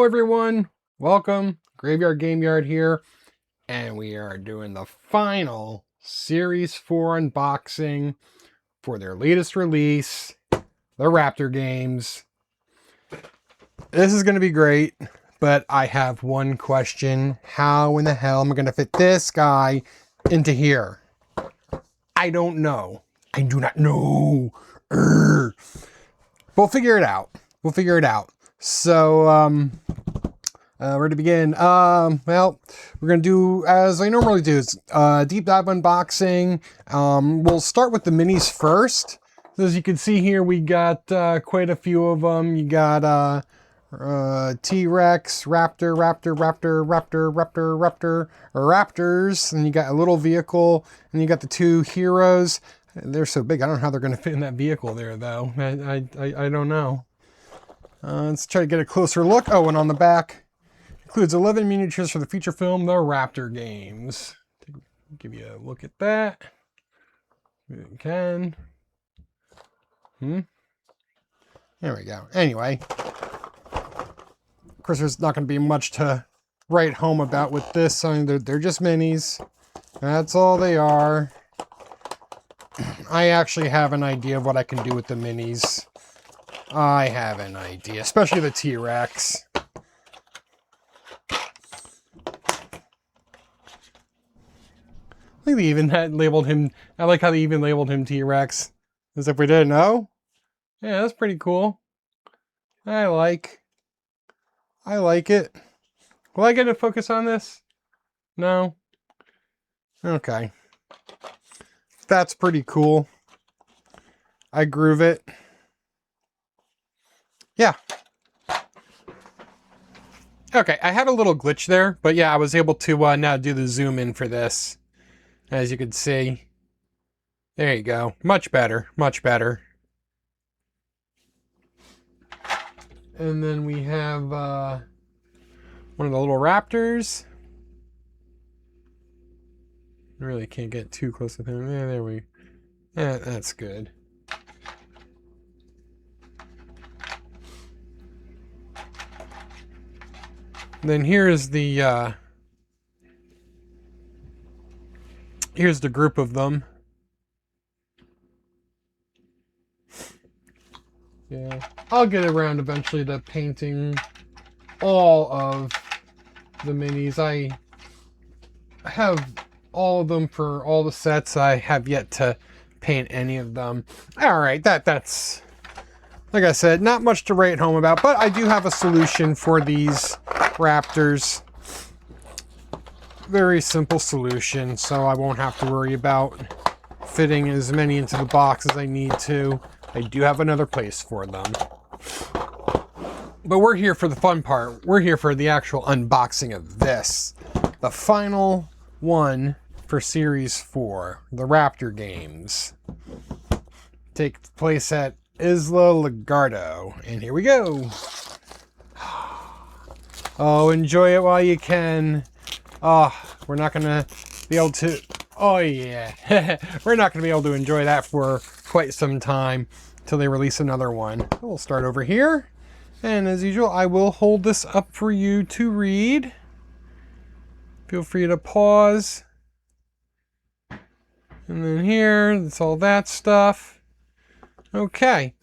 everyone, welcome. Graveyard Gameyard here, and we are doing the final Series 4 unboxing for their latest release, the Raptor Games. This is going to be great, but I have one question. How in the hell am I going to fit this guy into here? I don't know. I do not know. We'll figure it out. So, where to begin? Well, we're going to do, as I normally do, is deep dive unboxing. We'll start with the minis first. So as you can see here, we got quite a few of them. You got T-Rex, Raptors, and you got a little vehicle, and you got the two heroes. They're so big, I don't know how they're going to fit in that vehicle there, though. I don't know. Let's try to get a closer look. Oh, and on the back, includes 11 miniatures for the feature film, The Raptor Games. Give you a look at that. If you can. There we go. Anyway. Of course, there's not going to be much to write home about with this. I mean, they're just minis. That's all they are. I actually have an idea of what I can do with the minis. I have an idea, especially the T-Rex. I think they even had labeled him. I like how they even labeled him T-Rex. As if we didn't know. Yeah, that's pretty cool. I like it. Will I get a focus on this? No? Okay. That's pretty cool. I groove it. Yeah. Okay, I had a little glitch there, but yeah, I was able to now do the zoom in for this. As you can see. There you go. Much better. Much better. And then we have one of the little Raptors. I really can't get too close with him. Yeah, there we... Yeah, that's good. Then here's the group of them. Yeah, I'll get around eventually to painting all of the minis. I have all of them for all the sets. I have yet to paint any of them. All right, that's like I said, not much to write home about, but I do have a solution for these Raptors. Very simple solution, so I won't have to worry about fitting as many into the box as I need to. I do have another place for them. But we're here for the fun part. We're here for the actual unboxing of this. The final one for Series 4, the Raptor Games. Take place at Isla Lagardo. And here we go. Oh, enjoy it while you can. Oh, we're not going to be able to... Oh, yeah. We're not going to be able to enjoy that for quite some time until they release another one. We'll start over here. And as usual, I will hold this up for you to read. Feel free to pause. And then here, that's all that stuff. Okay.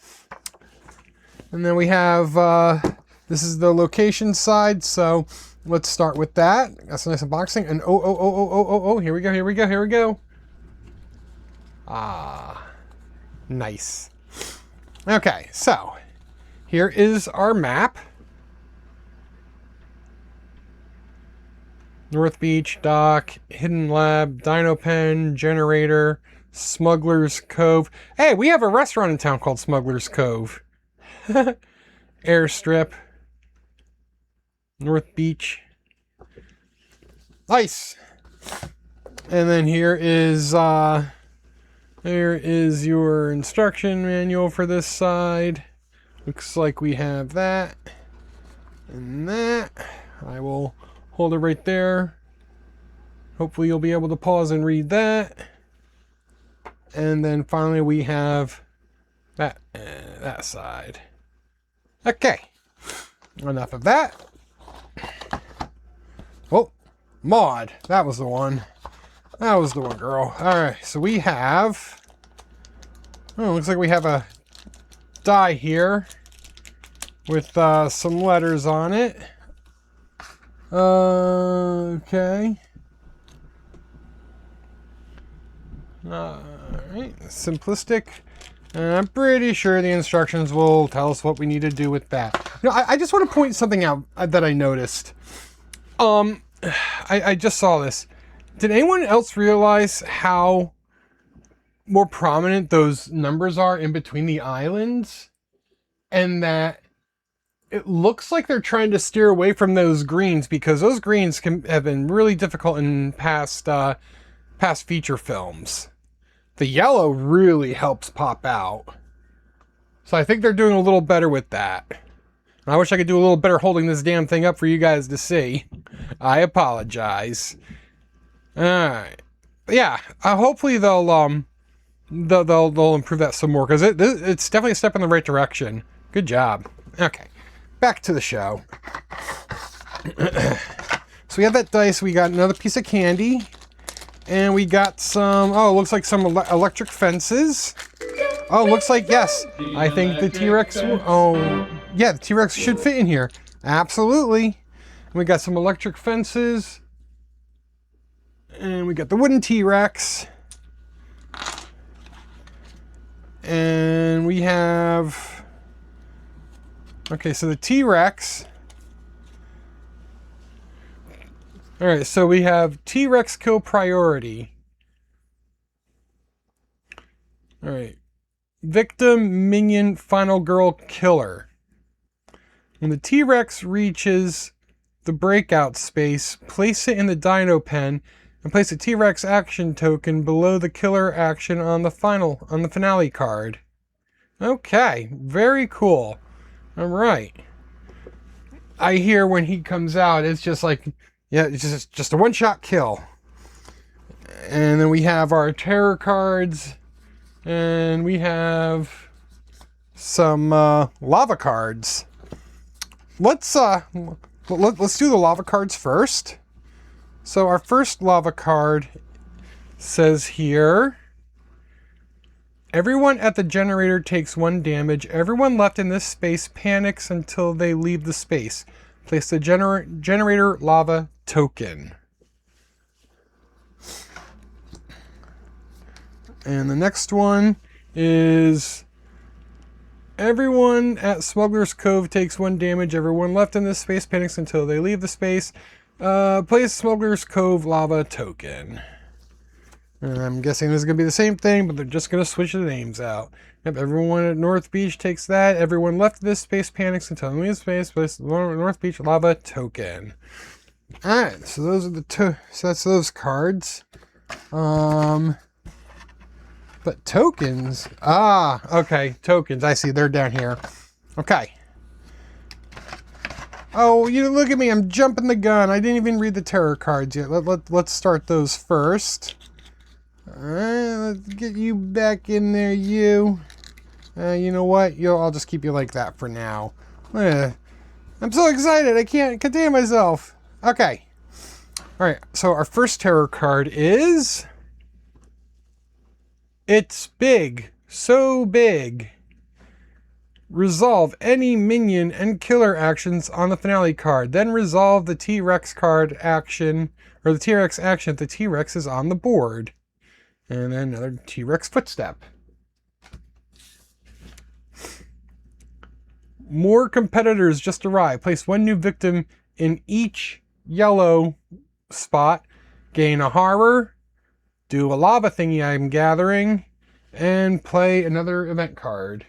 And then we have... this is the location side, so let's start with that. That's a nice unboxing. And oh, here we go. Ah, nice. Okay, so here is our map. North Beach, Dock, Hidden Lab, Dino Pen, Generator, Smuggler's Cove. Hey, we have a restaurant in town called Smuggler's Cove. Airstrip. North Beach. Nice. And then here is your instruction manual for this side. Looks like we have that and that. I will hold it right there. Hopefully you'll be able to pause and read that. And then finally we have that side. Okay. Enough of that. Oh, Maud. That was the one. That was the one, girl. All right, so we have... Oh, looks like we have a die here with some letters on it. Okay. Alright, simplistic. And I'm pretty sure the instructions will tell us what we need to do with that. You know, I just want to point something out that I noticed. I just saw this. Did anyone else realize how more prominent those numbers are in between the islands? And that it looks like they're trying to steer away from those greens, because those greens have been really difficult in past feature films. The yellow really helps pop out. So I think they're doing a little better with that. I wish I could do a little better holding this damn thing up for you guys to see. I apologize. Alright. Yeah, hopefully they'll improve that some more, because it's definitely a step in the right direction. Good job. Okay, back to the show. So we have that dice, we got another piece of candy, and we got some, oh, it looks like some electric fences. Oh, looks like, yes, I think the T-Rex, oh, yeah, the T-Rex should fit in here. Absolutely. And we got some electric fences, and we got the wooden T-Rex. And we have... Okay, so the T-Rex... Alright, so we have T-Rex kill priority. Alright. Victim, minion, final girl, killer. When the T-Rex reaches the breakout space, place it in the dino pen and place a T-Rex action token below the killer action on the finale card. Okay, very cool. Alright. I hear when he comes out, it's just like, yeah, it's just a one-shot kill. And then we have our terror cards, and we have some lava cards. Let's do the lava cards first. So our first lava card says here, everyone at the generator takes 1 damage. Everyone left in this space panics until they leave the space. Place the generator lava token. And the next one is, everyone at Smuggler's Cove takes 1 damage. Everyone left in this space panics until they leave the space. Place Smuggler's Cove lava token. And I'm guessing this is going to be the same thing, but they're just going to switch the names out. Yep, everyone at North Beach takes that. Everyone left this space panics until they leave space. Place North Beach lava token. Alright, so those are the so that's those cards. But tokens, okay, tokens, I see, they're down here. Okay. Oh, you look at me, I'm jumping the gun. I didn't even read the terror cards yet. Let's start those first. Alright, let's get you back in there, you. You know what? I'll just keep you like that for now. I'm so excited, I can't contain myself. Okay. Alright, so our first terror card is... It's big. So big. Resolve any minion and killer actions on the finale card. Then resolve the T-Rex card action, or the T-Rex action if the T-Rex is on the board. And then another T-Rex footstep. More competitors just arrived. Place 1 new victim in each yellow spot. Gain a horror. Do a lava thingy I'm gathering, and play another event card.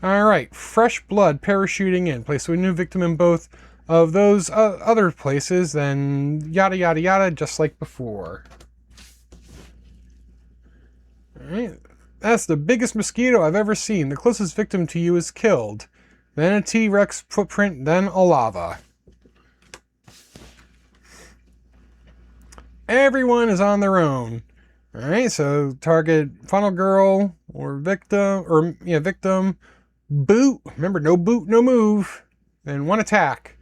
Alright, fresh blood parachuting in. Place a new victim in both of those other places, then yada yada yada, just like before. Alright, that's the biggest mosquito I've ever seen. The closest victim to you is killed. Then a T-Rex footprint, then a lava. Everyone is on their own. Alright, so target final girl or victim, victim. Boot. Remember, no boot, no move. then 1 attack.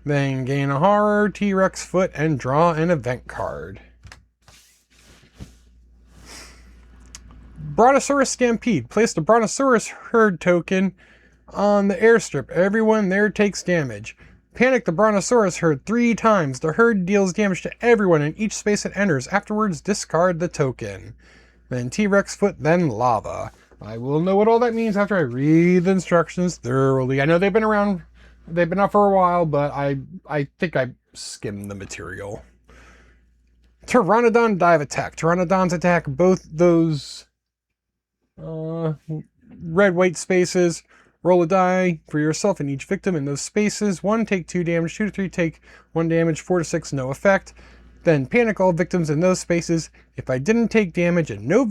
Then gain a horror, T-Rex foot, and draw an event card. Brontosaurus Stampede. Place the Brontosaurus herd token on the airstrip. Everyone there takes damage. Panic the Brontosaurus herd 3 times. The herd deals damage to everyone in each space it enters. Afterwards, discard the token. Then T-Rex foot, then lava. I will know what all that means after I read the instructions thoroughly. I know they've been around, they've been up for a while, but I think I skimmed the material. Pteranodon dive attack. Pteranodons attack both those red-white spaces. Roll a die for yourself and each victim in those spaces. 1, take 2 damage. 2 to 3, take 1 damage. 4 to 6, no effect. Then panic all victims in those spaces. If I didn't take damage and no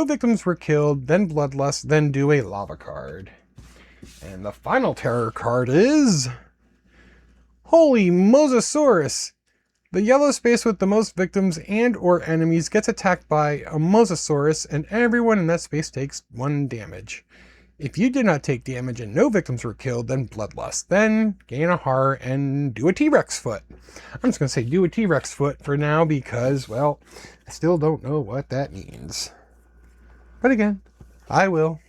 victims were killed, then bloodlust, then do a lava card. And the final terror card is Holy Mosasaurus. The yellow space with the most victims and or enemies gets attacked by a Mosasaurus, and everyone in that space takes 1 damage. If you did not take damage and no victims were killed, then bloodlust. Then gain a horror and do a T-Rex foot. I'm just going to say do a T-Rex foot for now because, well, I still don't know what that means. But again, I will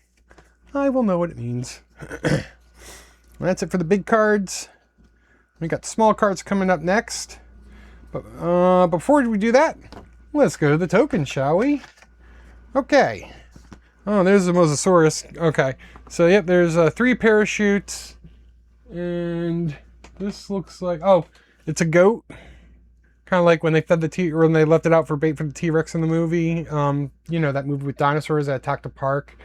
know what it means. That's it for the big cards. We got the small cards coming up next. But before we do that, let's go to the token, shall we? Okay. Oh, there's the Mosasaurus. Okay. So, yep, there's 3 parachutes. And this looks like... Oh, it's a goat. Kind of like when they fed the or when they left it out for bait for the T-Rex in the movie. You know, that movie with dinosaurs that attacked a park.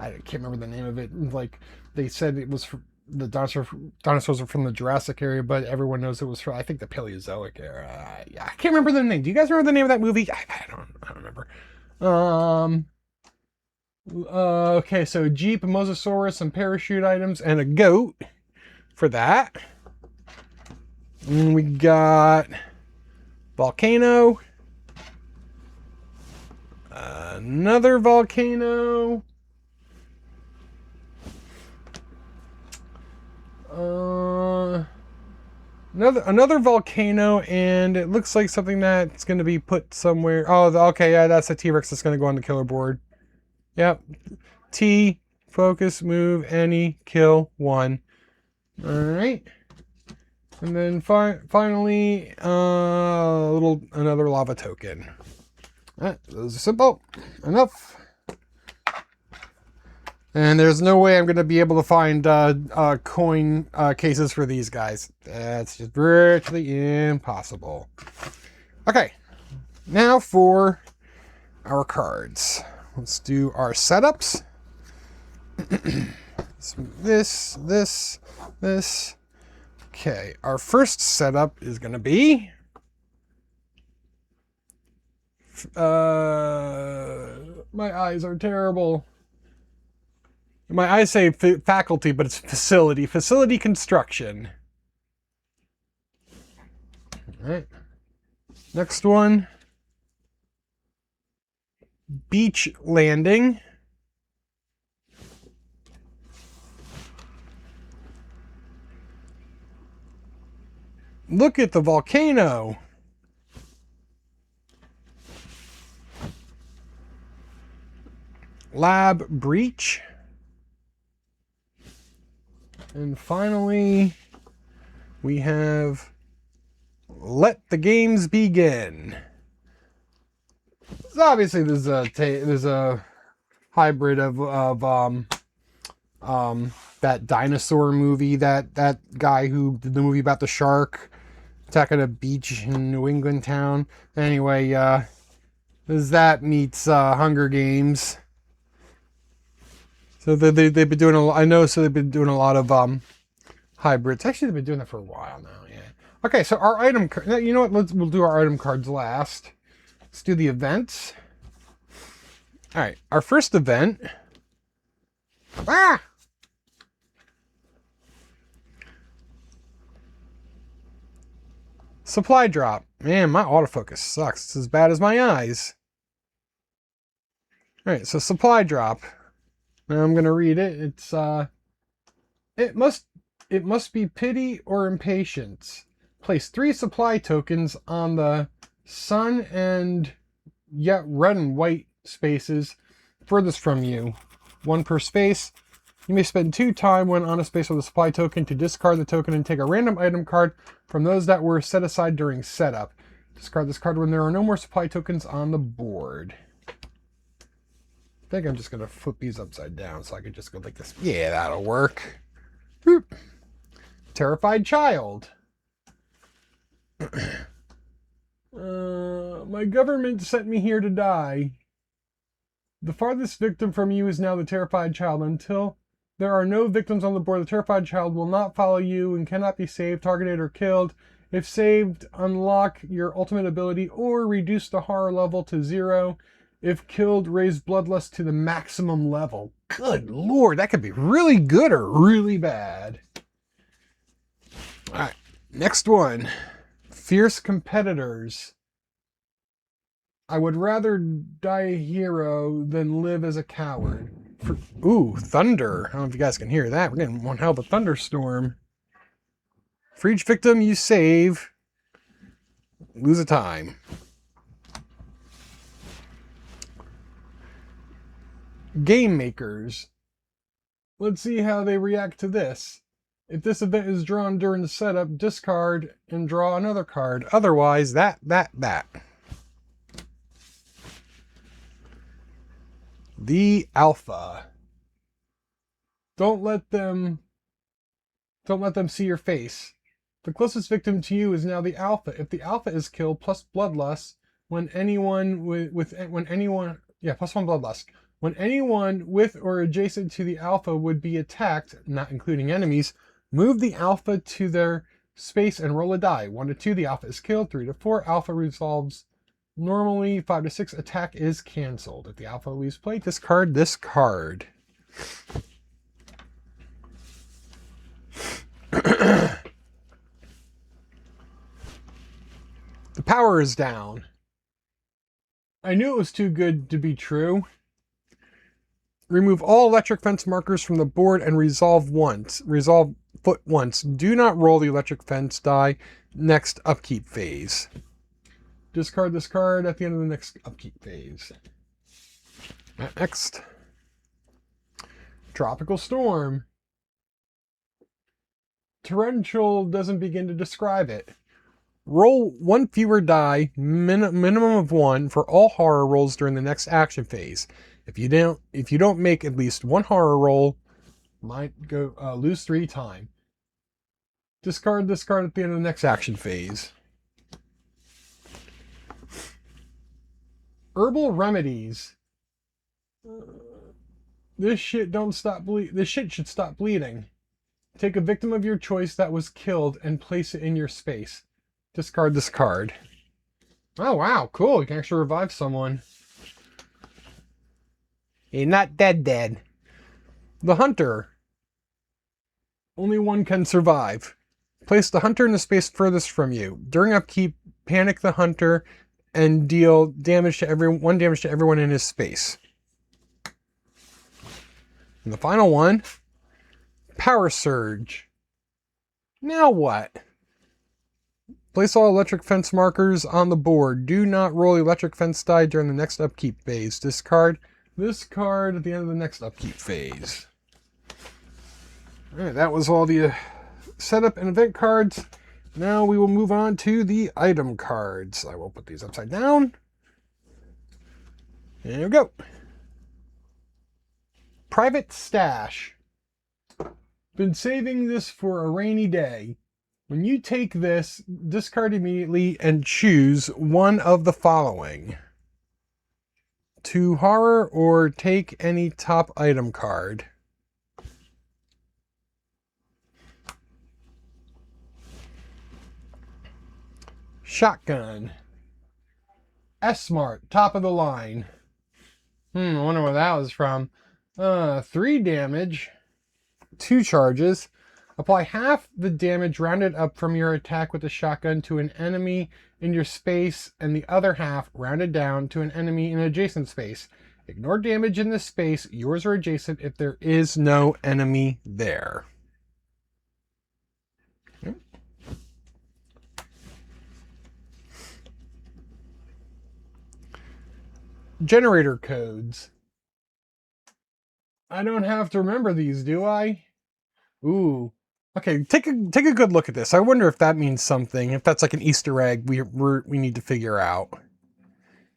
I can't remember the name of it. Like, they said it was... The dinosaurs are from the Jurassic area, but everyone knows it was from, I think, the Paleozoic era. Yeah, I can't remember the name. Do you guys remember the name of that movie? I don't remember. Okay, so Jeep, a Mosasaurus, some parachute items, and a goat for that. And we got volcano, another volcano. Another volcano, and it looks like something that's going to be put somewhere. Oh, okay, yeah, that's a T-Rex that's going to go on the killer board. Yep. T, focus, move, any, kill, 1. Alright. And then finally, another lava token. Alright, those are simple. Enough. And there's no way I'm going to be able to find coin cases for these guys. That's just virtually impossible. Okay, now for our cards. Let's do our setups. This. Okay, our first setup is going to be... my eyes are terrible. My eyes say faculty, but it's facility. Facility construction. All right. Next one. Beach landing. Look at the volcano. Lab breach. And finally, we have let the games begin. So obviously, there's a hybrid of that dinosaur movie, that guy who did the movie about the shark attacking a beach in New England town. Anyway, there's that meets Hunger Games. So they've been doing they've been doing a lot of hybrids. Actually, they've been doing that for a while now. Yeah. Okay, so our item. You know what? We'll do our item cards last. Let's do the events. All right, our first event. Supply drop. Man, my autofocus sucks. It's as bad as my eyes. All right, so supply drop. Now I'm going to read it. It's It must be pity or impatience. Place 3 supply tokens on the sun and yet red and white spaces furthest from you. 1 per space. You may spend 2 time when on a space with a supply token to discard the token and take a random item card from those that were set aside during setup. Discard this card when there are no more supply tokens on the board. I think I'm just going to flip these upside down so I can just go like this. Yeah, that'll work. Boop. Terrified child. My government sent me here to die. The farthest victim from you is now the terrified child. Until there are no victims on the board, the terrified child will not follow you and cannot be saved, targeted, or killed. If saved, unlock your ultimate ability or reduce the horror level to 0. If killed, raise bloodlust to the maximum level. Good lord, that could be really good or really bad. Alright, next one. Fierce competitors. I would rather die a hero than live as a coward. Ooh, thunder. I don't know if you guys can hear that. We're getting one hell of a thunderstorm. For each victim you save, lose a time. Game makers. Let's see how they react to this. If this event is drawn during the setup, discard and draw another card. Otherwise, that. The alpha. Don't let them see your face. The closest victim to you is now the alpha. If the alpha is killed, plus bloodlust, plus 1 bloodlust. When anyone with or adjacent to the alpha would be attacked, not including enemies, move the alpha to their space and roll a die. 1 to 2, the alpha is killed. 3 to 4, alpha resolves normally. 5 to 6, attack is cancelled. If the alpha leaves play, discard this card. The power is down. I knew it was too good to be true. Remove all electric fence markers from the board and resolve foot once. Do not roll the electric fence die next upkeep phase. Discard this card at the end of the next upkeep phase. Next. Tropical storm. Torrential doesn't begin to describe it. Roll 1 fewer die, minimum of 1, for all horror rolls during the next action phase. If you don't make at least 1 horror roll, might go lose 3 time. Discard this card at the end of the next action phase. Herbal remedies. This shit should stop bleeding. Take a victim of your choice that was killed and place it in your space. Discard this card. Oh wow, cool. You can actually revive someone. You're not dead. The hunter. Only one can survive. Place the hunter in the space furthest from you. During upkeep, panic the hunter and deal damage to one damage to everyone in his space. And the final one, power surge. Now what? Place all electric fence markers on the board. Do not roll electric fence die during the next upkeep phase. Discard this card at the end of the next upkeep phase. Alright, that was all the setup and event cards. Now we will move on to the item cards. I will put these upside down. There we go. Private stash. Been saving this for a rainy day. When you take this, discard immediately and choose one of the following. 2 horror or take any top item card. Shotgun. S-Smart, top of the line. I wonder where that was from. 3 damage, 2 charges. Apply half the damage rounded up from your attack with the shotgun to an enemy in your space and the other half rounded down to an enemy in an adjacent space. Ignore damage in this space, yours or adjacent, if there is no enemy there. generator codes. I don't have to remember these, do I? Ooh. Okay, take a good look at this. I wonder if that means something. If that's like an Easter egg we need to figure out.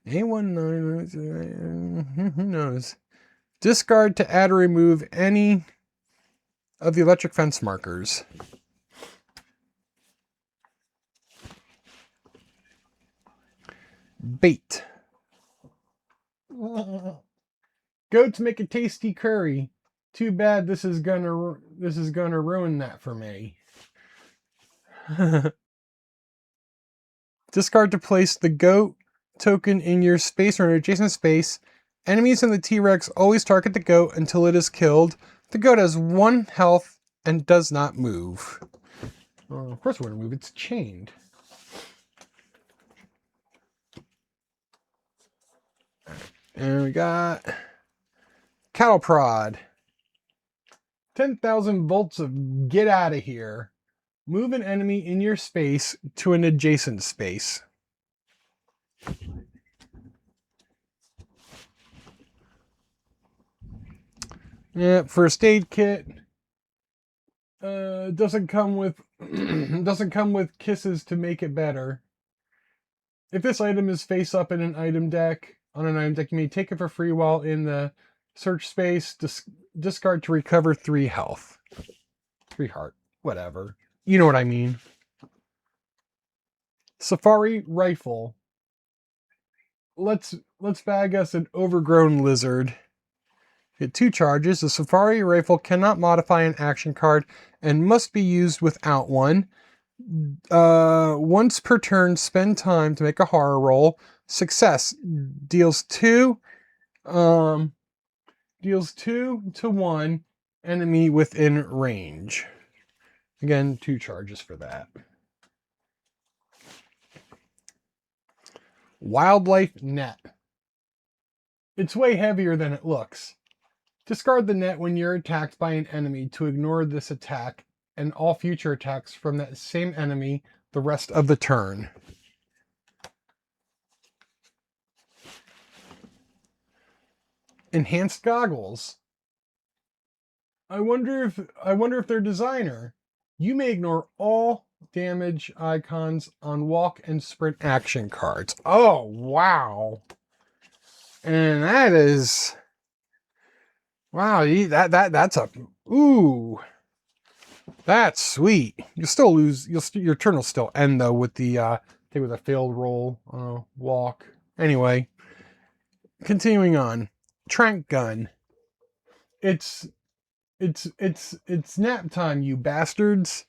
A19, who knows? Discard to add or remove any of the electric fence markers. Bait. Goats make a tasty curry. Too bad this is gonna ruin that for me. Discard to place the goat token in your space or an adjacent space. Enemies in the T-Rex always target the goat until it is killed. The goat has 1 health and does not move. Well, of course we're gonna move. It's chained. And we got cattle prod. 10,000 volts of get out of here. Move an enemy in your space to an adjacent space. Yeah, first aid kit. Doesn't come with kisses to make it better. If this item is face up in an item deck, you may take it for free while in the search space. Discard to recover 3 health. 3 heart. Whatever. You know what I mean. Safari rifle. Let's bag us an overgrown lizard. Get 2 charges. The Safari rifle cannot modify an action card and must be used without one. Once per turn, spend time to make a horror roll. Success deals 2 to 1 enemy within range. Again, 2 charges for that. Wildlife net. It's way heavier than it looks. Discard the net when you're attacked by an enemy to ignore this attack and all future attacks from that same enemy the rest of the turn. Enhanced goggles. I wonder if their designer. You may ignore all damage icons on walk and sprint action cards. Oh, wow. And that is, wow, that's a, ooh, that's sweet. You'll still lose, your turn will still end though with the, with a failed roll on a walk. Anyway, continuing on. Trank gun. It's nap time, you bastards.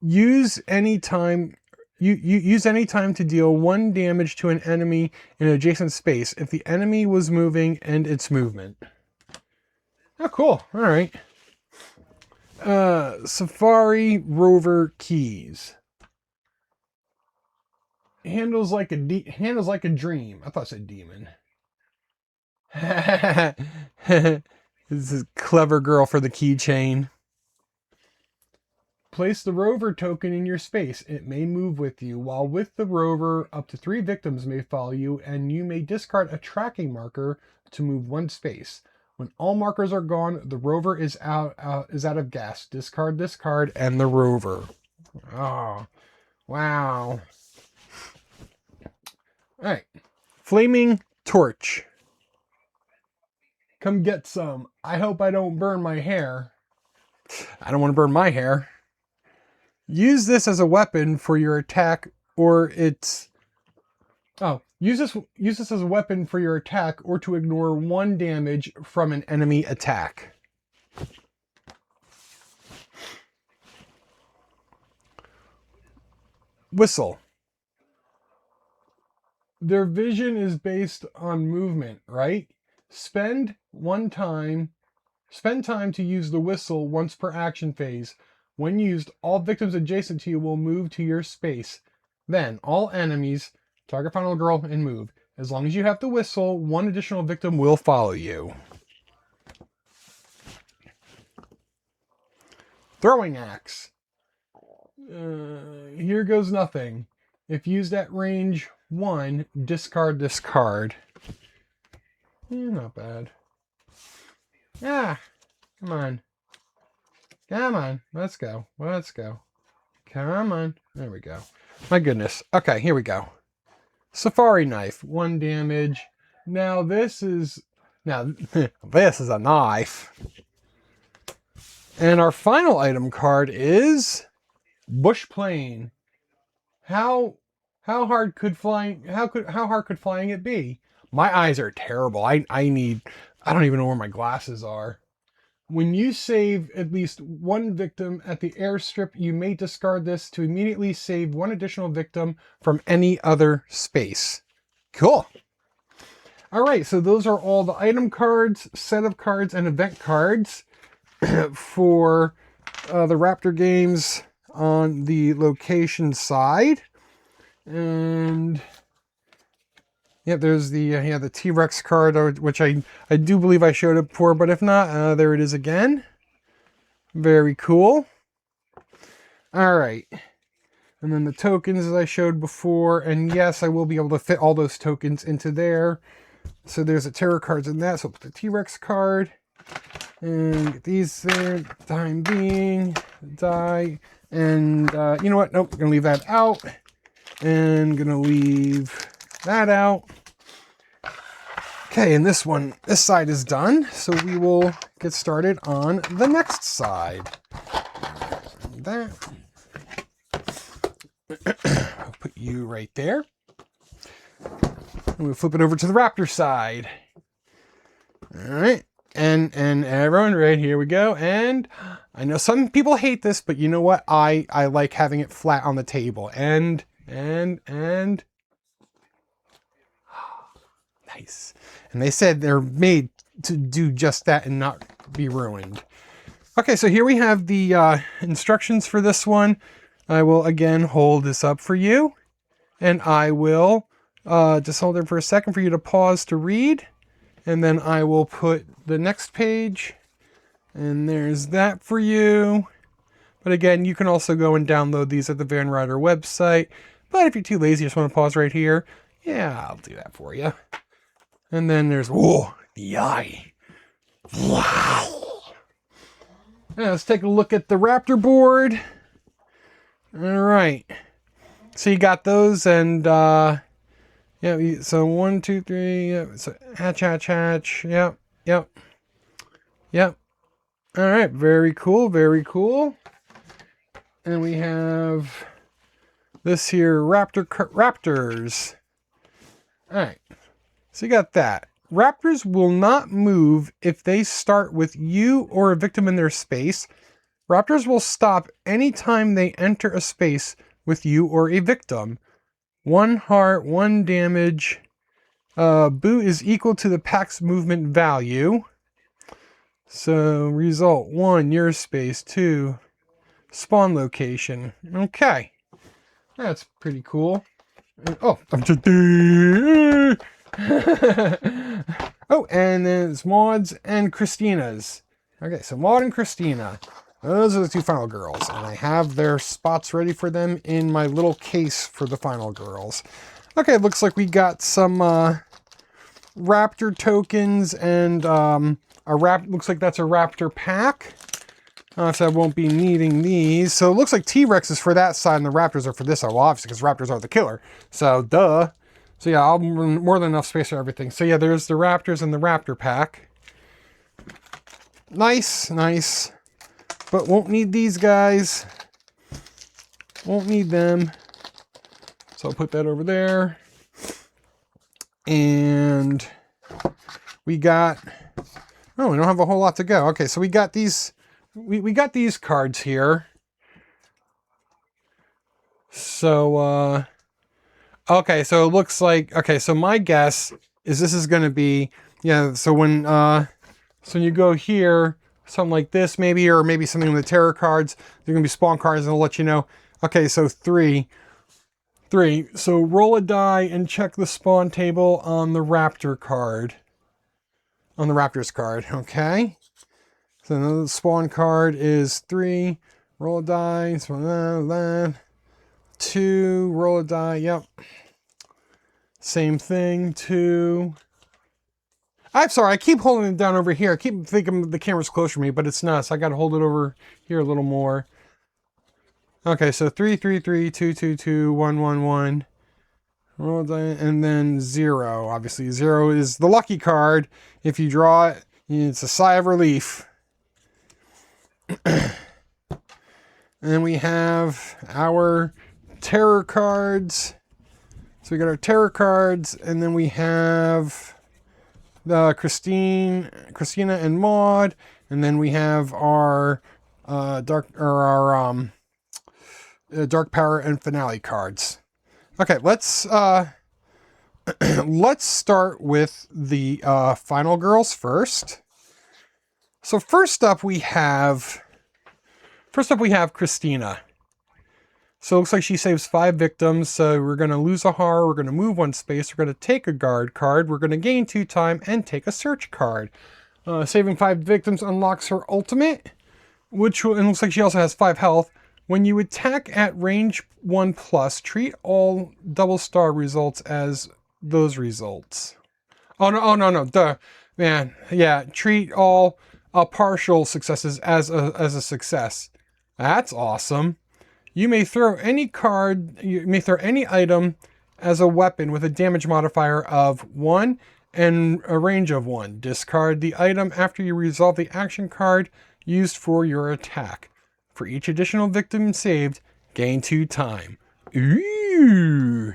Use any time to deal 1 damage to an enemy in an adjacent space if the enemy was moving and its movement. Oh, cool. All right. Safari Rover keys. Handles like a dream. I thought I said demon. This is a clever girl for the keychain. Place the rover token in your space. It may move with you. While with the rover, up to 3 victims may follow you, and you may discard a tracking marker to move 1 space. When all markers are gone, the rover is out of gas. Discard this card and the rover. Oh, wow. All right. Flaming torch. Come get some. I hope I don't burn my hair. I don't want to burn my hair. Use this as a weapon for your attack, or use this as a weapon for your attack, or to ignore 1 damage from an enemy attack. Whistle. Their vision is based on movement, right? Spend time to use the whistle once per action phase. When used, all victims adjacent to you will move to your space. Then, all enemies, target final girl, and move. As long as you have the whistle, 1 additional victim will follow you. Throwing axe. Here goes nothing. If used at range 1, discard this card. not bad. Ah, come on. Come on. Let's go. Let's go. Come on. There we go. My goodness. Okay, here we go. Safari knife. 1 damage. Now this is a knife. And our final item card is Bush Plane. How hard could flying it be? My eyes are terrible. I don't even know where my glasses are. When you save at least 1 victim at the airstrip, you may discard this to immediately save 1 additional victim from any other space. Cool. All right, so those are all the item cards, set of cards, and event cards for the Raptor Games on the location side. And yeah, there's the T-Rex card, which I do believe I showed it before, but if not, there it is again. Very cool. All right. And then the tokens as I showed before, and yes, I will be able to fit all those tokens into there. So there's the terror cards in that, so I'll put the T-Rex card, and get these there, time being, die, and you know what, nope, gonna leave that out, and gonna leave that out. Okay, and this side is done, so we will get started on the next side. That. I'll put you right there. And we'll flip it over to the Raptor side. All right, and everyone, right, here we go. And I know some people hate this, but you know what? I like having it flat on the table. And nice. And they said they're made to do just that and not be ruined. Okay, so here we have the instructions for this one. I will again hold this up for you, and I will just hold it for a second for you to pause to read, and then I will put the next page, and there's that for you. But again, you can also go and download these at the Van Ryder website, but if you're too lazy, just want to pause right here, yeah, I'll do that for you. And then there's, whoa, the eye. Wow. Now let's take a look at the Raptor board. All right. So you got those, and yeah, so 1, 2, 3, yeah, so hatch, yep. All right, very cool. And we have this here, Raptors. All right. So you got that. Raptors will not move if they start with you or a victim in their space. Raptors will stop anytime they enter a space with you or a victim. 1 heart, 1 damage. Boo is equal to the pack's movement value. So result 1, your space. 2, spawn location. Okay. That's pretty cool. Oh, I'm just... Oh, and then it's Maud's and Christina's. Okay, so Maud and Christina. Those are the 2 final girls, and I have their spots ready for them in my little case for the final girls. Okay, it looks like we got some Raptor tokens and looks like that's a Raptor pack. So I won't be needing these. So it looks like T-Rex is for that side and the Raptors are for this side. Well, obviously, because Raptors are the killer. So, duh. So yeah, I'll more than enough space for everything. So yeah, there's the Raptors and the Raptor pack. Nice. But won't need these guys. Won't need them. So I'll put that over there. And we got... Oh, we don't have a whole lot to go. Okay, so we got these... We got these cards here. So, okay, so it looks like... Okay, so my guess is this is going to be... Yeah, so when you go here, something like this maybe, or maybe something with the terror cards, they're going to be spawn cards, and I'll let you know. Okay, so 3. So roll a die and check the spawn table on the Raptor card. On the Raptors card, okay? So the spawn card is 3. Roll a die. So 2. Roll a die. Yep. Same thing. 2. I'm sorry, I keep holding it down over here. I keep thinking the camera's closer to me, but it's not, so I gotta hold it over here a little more. Okay, so 3, 3, 3, 2, 2, 2, 1, 1, 1. And then 0. Obviously, 0 is the lucky card. If you draw it, it's a sigh of relief. And we have our terror cards. So we got our terror cards, and then we have the Christina and Maud, and then we have our dark power and finale cards. Okay, let's let's start with the final girls first. So first up we have Christina. So it looks like she saves 5 victims. So we're going to lose a horror. We're going to move 1 space. We're going to take a guard card. We're going to gain 2 time and take a search card. Saving 5 victims unlocks her ultimate, which and looks like she also has 5 health. When you attack at range 1+, treat all double star results as those results. Oh no, duh. Man, yeah, treat all partial successes as a success. That's awesome. You may throw any item as a weapon with a damage modifier of 1 and a range of 1. Discard the item after you resolve the action card used for your attack. For each additional victim saved, gain 2 time. Ooh.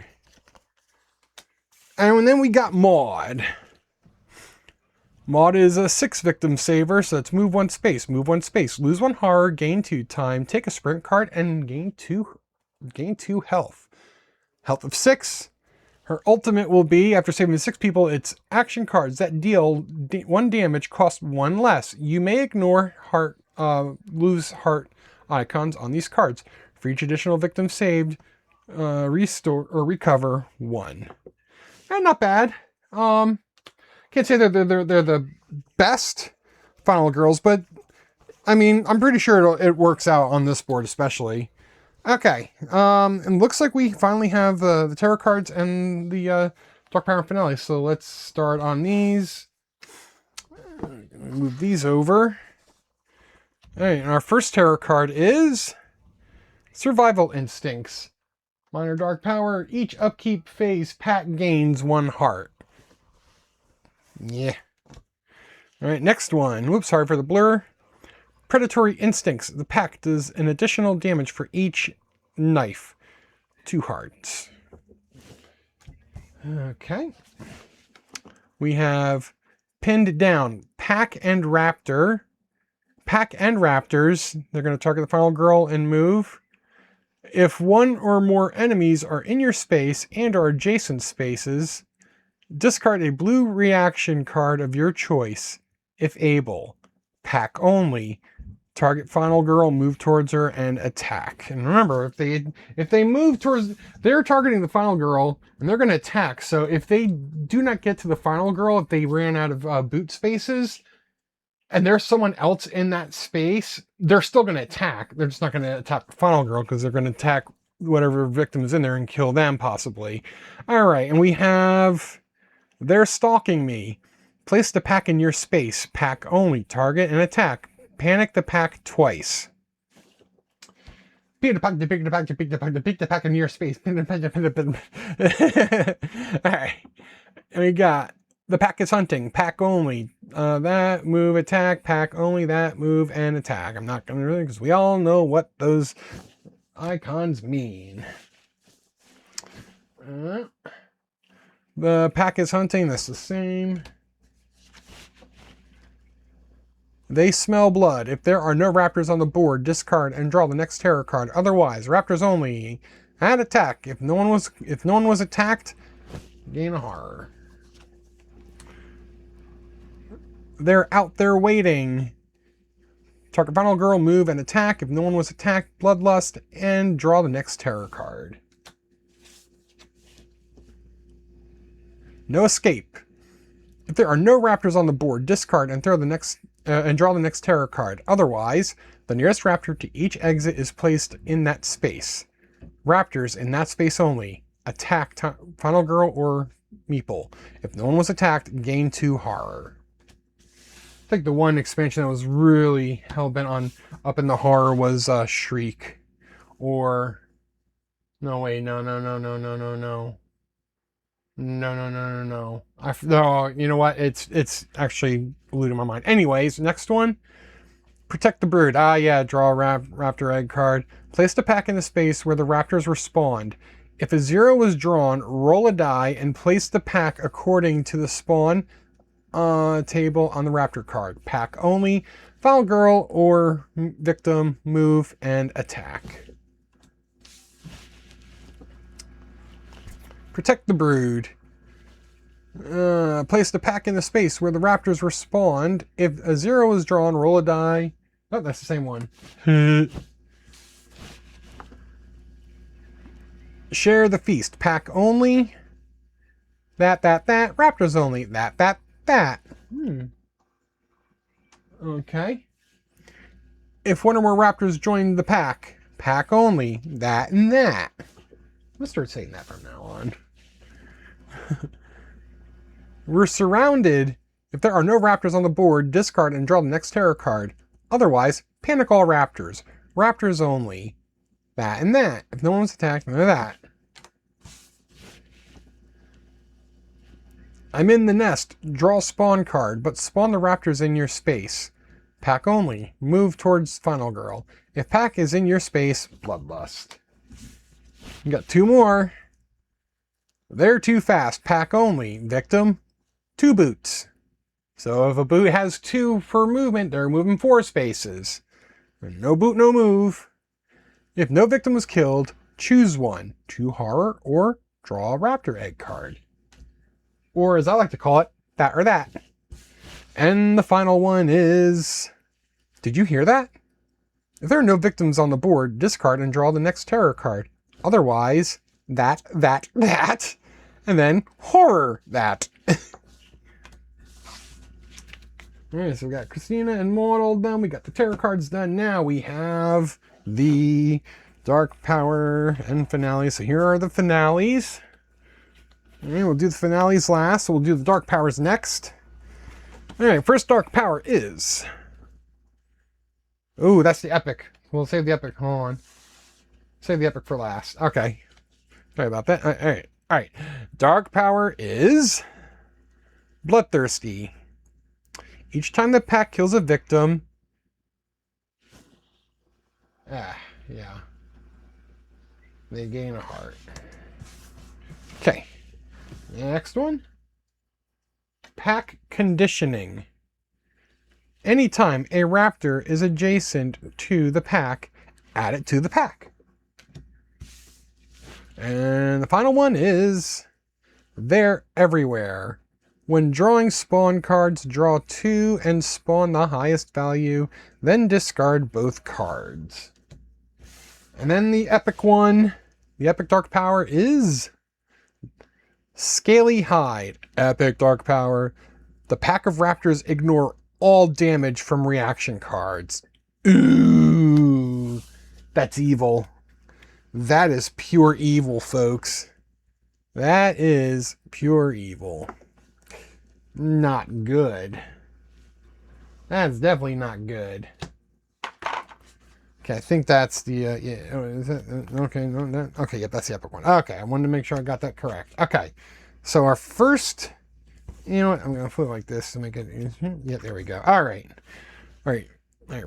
And then we got Maud. Maud is a 6 victim saver, so let's move 1 space. Move 1 space. Lose 1 horror, gain 2 time, take a sprint card, and gain 2 health. Health of 6. Her ultimate will be, after saving 6 people, it's action cards that deal 1 damage cost 1 less. You may ignore lose heart icons on these cards. For each additional victim saved, restore or recover 1. And not bad. Can't say they're the best final girls, but I mean, I'm pretty sure it works out on this board especially. Okay, and looks like we finally have the tarot cards and the Dark Power finale. So let's start on these. Move these over. All right, and our first tarot card is Survival Instincts. Minor Dark Power. Each upkeep phase, pack gains 1 heart. Yeah. All right, next one. Whoops, sorry for the blur. Predatory Instincts. The pack does an additional damage for each knife. 2 hearts. Okay. We have Pinned Down. Pack and Raptor. Pack and Raptors. They're going to target the final girl and move. If 1 or more enemies are in your space and are adjacent spaces, discard a blue reaction card of your choice. If able, pack only. Target final girl, move towards her, and attack. And remember, if they move towards, they're targeting the final girl, and they're going to attack. So if they do not get to the final girl, if they ran out of boot spaces, and there's someone else in that space, they're still going to attack. They're just not going to attack the final girl because they're going to attack whatever victim is in there and kill them, possibly. All right, and we have They're Stalking Me. Place the pack in your space. Pack only. Target and attack. Panic the pack twice. Pick the pack in your space. Alright. And we got the pack is hunting. Pack only. That move, attack. Pack only. That move and attack. I'm not going to really, because we all know what those icons mean. The pack is hunting. That's the same. They smell blood. If there are no raptors on the board, discard and draw the next terror card. Otherwise, raptors only. Add attack. If no one was attacked, gain a horror. They're out there waiting. Target final girl, move and attack. If no one was attacked, bloodlust, and draw the next terror card. No escape. If there are no raptors on the board, discard and throw the next and draw the next terror card. Otherwise, the nearest raptor to each exit is placed in that space. Raptors in that space only. Attack final girl or meeple. If no one was attacked, gain 2 horror. I think the one expansion that was really hell-bent on up in the horror was Shriek. Or... No, wait, no. No, you know what? It's actually eluding my mind. Anyways, next one. Protect the brood. Ah, yeah, draw a raptor egg card. Place the pack in the space where the raptors were spawned. If a 0 was drawn, roll a die and place the pack according to the spawn table on the raptor card. Pack only. Finalgirl or victim, move, and attack. Protect the brood. Place the pack in the space where the raptors were spawned. If a 0 is drawn, roll a die. Oh, that's the same one. Share the feast. Pack only. That. Raptors only. That. Okay. If one or more raptors join the pack, pack only. That and that. I'm gonna start saying that from now on. We're surrounded. If there are no raptors on the board, discard and draw the next terror card. Otherwise, panic all raptors. Raptors only. That and that. If no one's attacked, none of that. I'm in the nest. Draw spawn card, but spawn the raptors in your space. Pack only. Move towards Finalgirl. If pack is in your space, bloodlust. You got 2 more. They're too fast. Pack only. Victim, 2 boots. So if a boot has 2 for movement, they're moving 4 spaces. No boot, no move. If no victim was killed, choose one. 2 horror or draw a raptor egg card. Or as I like to call it, that or that. And the final one is... Did you hear that? If there are no victims on the board, discard and draw the next terror card. Otherwise, that, and then horror that. Alright, so we got Christina and Maud done. We got the tarot cards done. Now we have the Dark Power and finale. So here are the finales. Alright, we'll do the finales last. So we'll do the Dark Powers next. Alright, first Dark Power is... Ooh, that's the epic. We'll save the epic. Hold on. Save the epic for last. Okay. Sorry about that. Alright. Dark Power is... Bloodthirsty. Each time the pack kills a victim... yeah. They gain a heart. Okay. Next one. Pack Conditioning. Anytime a raptor is adjacent to the pack, add it to the pack. And the final one is... They're everywhere. When drawing spawn cards, draw 2 and spawn the highest value, then discard both cards. And then the epic one, the epic Dark Power is Scaly Hide. Epic Dark Power. The pack of raptors ignore all damage from reaction cards. Ooh, that's evil. That is pure evil, folks. That is pure evil. Not good. That's definitely not good. Okay, I think that's the, yeah, oh, is that, okay, no, that, okay, yep, that's the epic one. Okay, I wanted to make sure I got that correct. Okay, so our first, you know what, I'm going to flip it like this to make it, yeah, there we go. All right,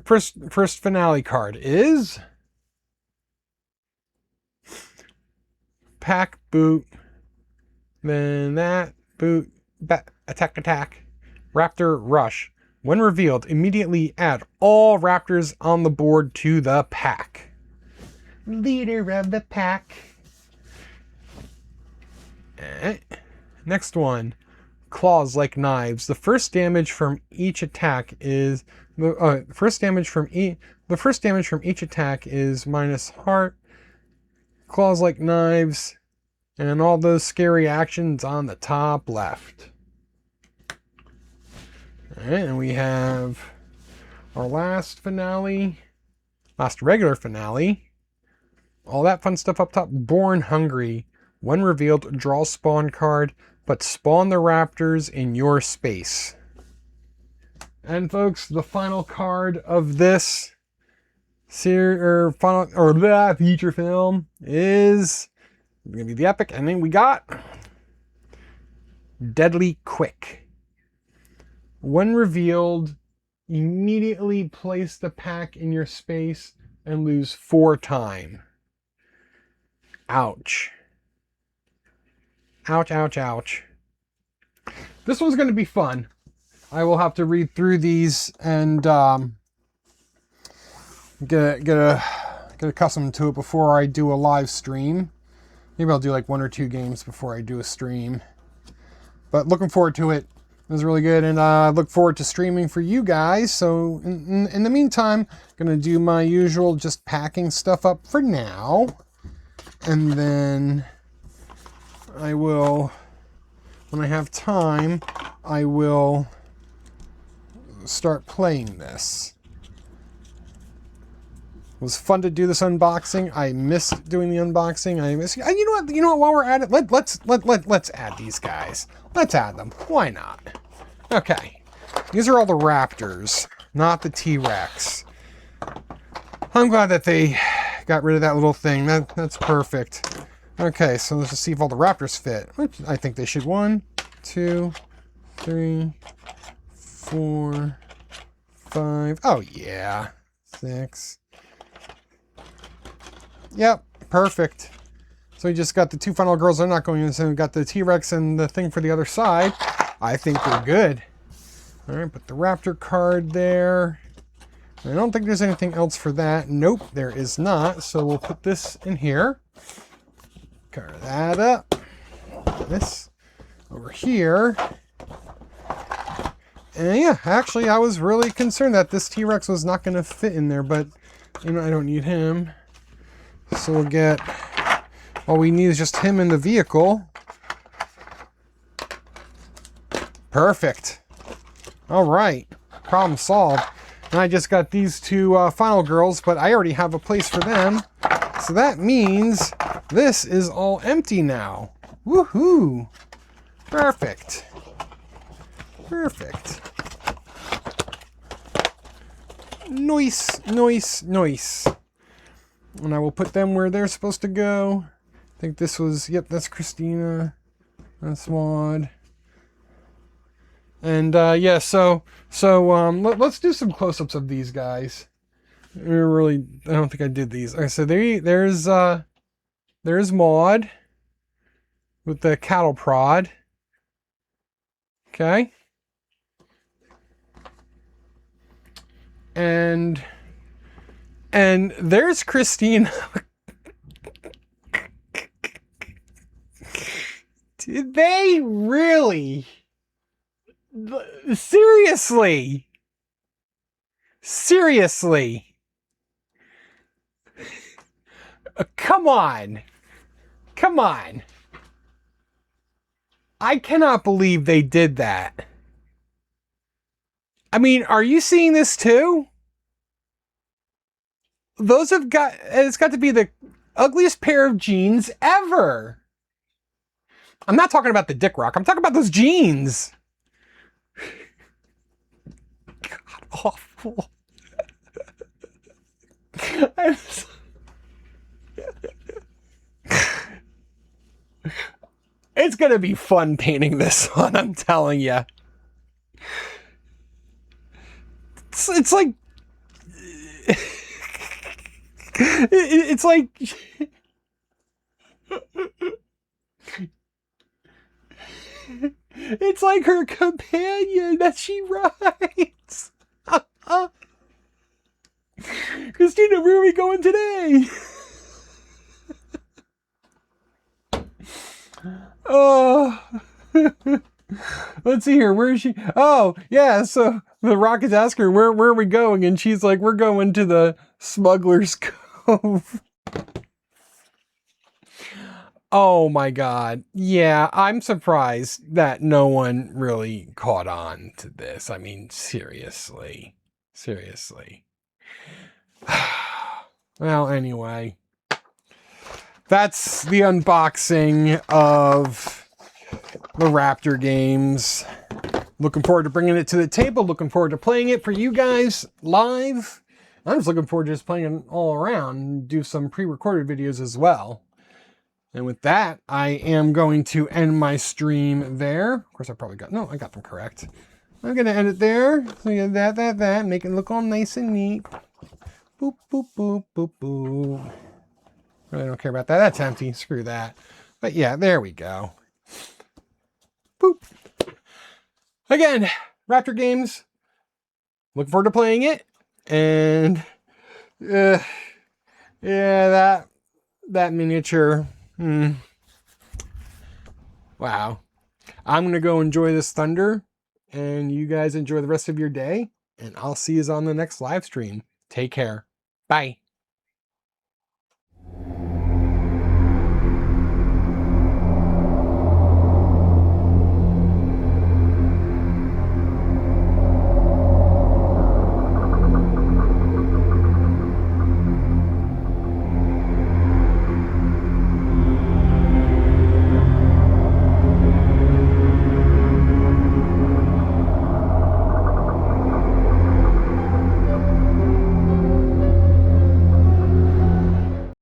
first finale card is pack boot, then that boot, attack, Raptor Rush. When revealed, immediately add all raptors on the board to the pack. Leader of the pack. Next one, Claws Like Knives. The first damage from each attack is the first damage from each attack is minus heart. Claws Like Knives, and all those scary actions on the top left. Alright, and we have our last regular finale. All that fun stuff up top. Born Hungry. When revealed, draw spawn card. but spawn the raptors in your space. And folks, the final card of this feature film is gonna be the epic, and then we got Deadly Quick. When revealed, immediately place the pack in your space and lose 4 time. Ouch. Ouch, ouch, ouch. This one's going to be fun. I will have to read through these and get accustomed to it before I do a live stream. Maybe I'll do like 1 or 2 games before I do a stream. But looking forward to it. It was really good, and I look forward to streaming for you guys. So in the meantime, I'm going to do my usual just packing stuff up for now. And then I will, when I have time, I will start playing this. It was fun to do this unboxing. I missed doing the unboxing. You know what? While we're at it, let's add these guys. Let's add them. Why not? Okay. These are all the Raptors, not the T-Rex. I'm glad that they got rid of that little thing. That's perfect. Okay, so let's just see if all the Raptors fit. I think they should. 1, 2, 3, 4, 5. Oh yeah. 6. Yep, perfect. So we just got the 2 final girls. They're not going in. So we got the T-Rex and the thing for the other side. I think we're good. All right, put the Raptor card there. I don't think there's anything else for that. Nope, there is not. So we'll put this in here. Cover that up. This over here. And yeah, actually, I was really concerned that this T-Rex was not going to fit in there, but you know, I don't need him. So we'll get, all we need is just him in the vehicle. Perfect. All right, problem solved. And I just got these 2 final girls, but I already have a place for them. So that means this is all empty now. Woohoo! Perfect. Perfect. Nice, nice, nice. And I will put them where they're supposed to go. I think this was, yep, that's Christina. That's Maud. And yeah, so let's do some close-ups of these guys. I don't think I did these. Okay, so there's Maud with the cattle prod. Okay. And there's Christine. Did they really? Seriously? Seriously? Come on. Come on. I cannot believe they did that. I mean, are you seeing this too? It's got to be the ugliest pair of jeans ever. I'm not talking about the dick rock. I'm talking about those jeans. God, awful. It's going to be fun painting this one, I'm telling you. It's like... It's like... It's like her companion that she rides. Christina, where are we going today? Oh, let's see here. Where is she? Oh, yeah. So the Rocket's asking her, where are we going? And she's like, we're going to the Smuggler's Cove. Oh my God. Yeah, I'm surprised that no one really caught on to this. I mean, seriously. Seriously. Well, anyway. That's the unboxing of the Raptor Games. Looking forward to bringing it to the table. Looking forward to playing it for you guys live. I'm just looking forward to just playing it all around and do some pre-recorded videos as well. And with that, I am going to end my stream there. Of course, I got them correct. I'm going to end it there. So you get that, make it look all nice and neat. Boop, boop, boop, boop, boop. Really don't care about that. That's empty. Screw that. But yeah, there we go. Boop. Again, Raptor Games. Looking forward to playing it. And yeah, that miniature. Wow. I'm going to go enjoy this thunder. And you guys enjoy the rest of your day. And I'll see you on the next live stream. Take care. Bye.